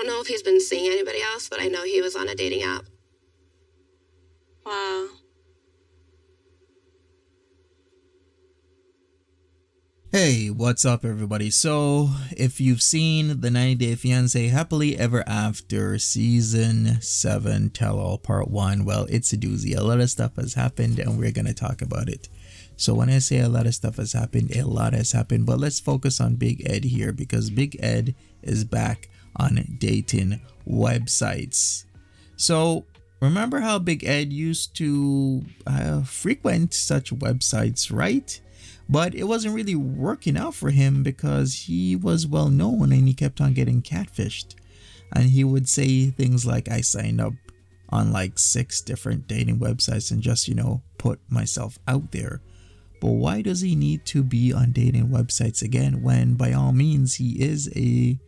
don't know if he's been seeing anybody else, but I know he was on a dating app. Wow. Hey, what's up everybody? So, if you've seen the 90 Day Fiancé Happily Ever After Season 7 Tell-All Part 1, well, it's a doozy. A lot of stuff has happened and we're going to talk about it. So when I say a lot of stuff has happened, a lot has happened. But let's focus on Big Ed here because Big Ed is back on dating websites. So remember how Big Ed used to frequent such websites, right? But it wasn't really working out for him because he was well known and he kept on getting catfished. And he would say things like, I signed up on like 6 different dating websites and just, put myself out there. But why does he need to be on dating websites again when by all means he is a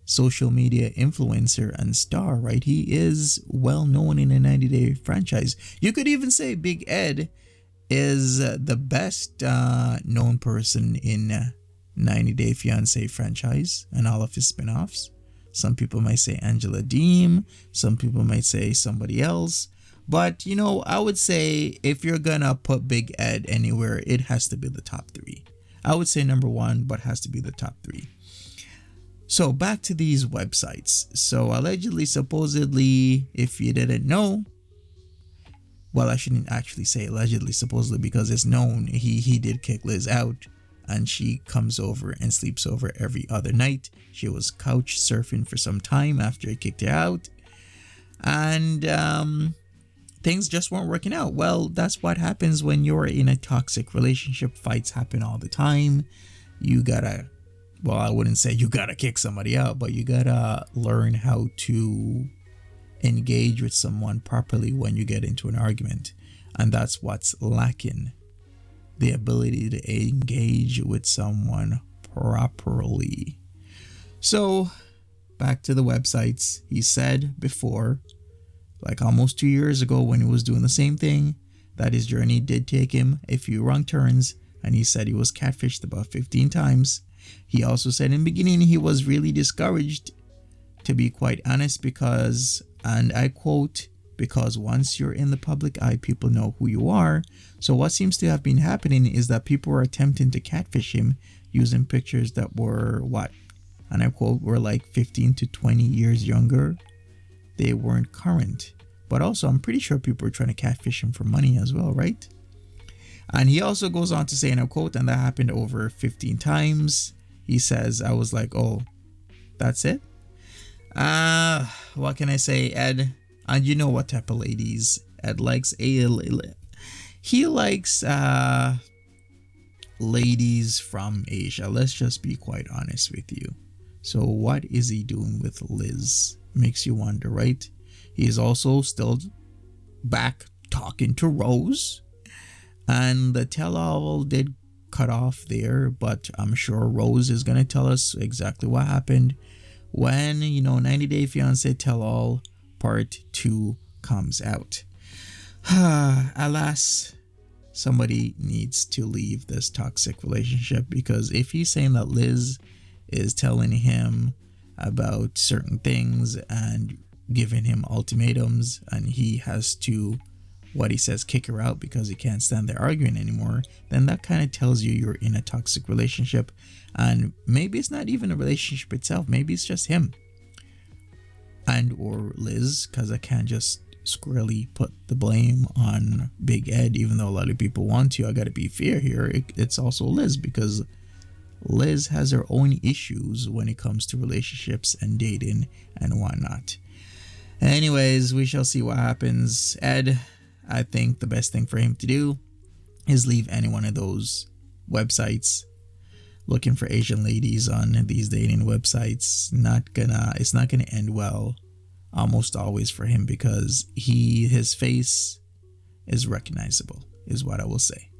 social media influencer and star, right? He is well known in a 90 Day franchise. You could even say Big Ed is the best known person in 90 Day Fiancé franchise and all of his spin-offs. Some people might say Angela Deem, some people might say somebody else. But, I would say if you're gonna put Big Ed anywhere, it has to be the top 3. I would say number 1, but has to be the top 3. So back to these websites. So allegedly, supposedly, if you didn't know, well, I shouldn't actually say allegedly, supposedly, because it's known he did kick Liz out and she comes over and sleeps over every other night. She was couch surfing for some time after he kicked her out. And things just weren't working out. Well, that's what happens when you're in a toxic relationship. Fights happen all the time. You gotta, well, I wouldn't say you gotta kick somebody out, but you gotta learn how to engage with someone properly when you get into an argument. And that's what's lacking, the ability to engage with someone properly. So back to the websites. He said before, like almost 2 years ago when he was doing the same thing, that his journey did take him a few wrong turns, and he said he was catfished about 15 times. He also said in the beginning he was really discouraged, to be quite honest, because, and I quote, because once you're in the public eye, people know who you are. So what seems to have been happening is that people were attempting to catfish him using pictures that were what? And I quote, were like 15 to 20 years younger. They weren't current. But also, I'm pretty sure people were trying to catfish him for money as well, right? And he also goes on to say, and I quote, and that happened over 15 times. He says, I was like, oh, that's it? What can I say, Ed? And you know what type of ladies Ed likes. He likes ladies from Asia. Let's just be quite honest with you. So what is he doing with Liz? Makes you wonder, right? He is also still back talking to Rose. And the tell-all did cut off there, but I'm sure Rose is going to tell us exactly what happened when 90 Day Fiancé Tell-All Part 2 comes out. Alas, somebody needs to leave this toxic relationship, because if he's saying that Liz is telling him about certain things and giving him ultimatums and he has to, what he says, kick her out because he can't stand their arguing anymore, then that kind of tells you you're in a toxic relationship. And maybe it's not even a relationship itself, maybe it's just him and or Liz, because I can't just squarely put the blame on Big Ed, even though a lot of people want to. I gotta be fair here, it's also Liz, because Liz has her own issues when it comes to relationships and dating and whatnot. Anyways, we shall see what happens. Ed, I think the best thing for him to do is leave any one of those websites. Looking for Asian ladies on these dating websites, it's not gonna end well almost always for him, because his face is recognizable, is what I will say.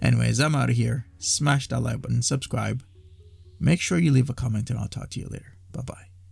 Anyways, I'm out of here. Smash that like button, subscribe. Make sure you leave a comment, and I'll talk to you later. Bye-bye.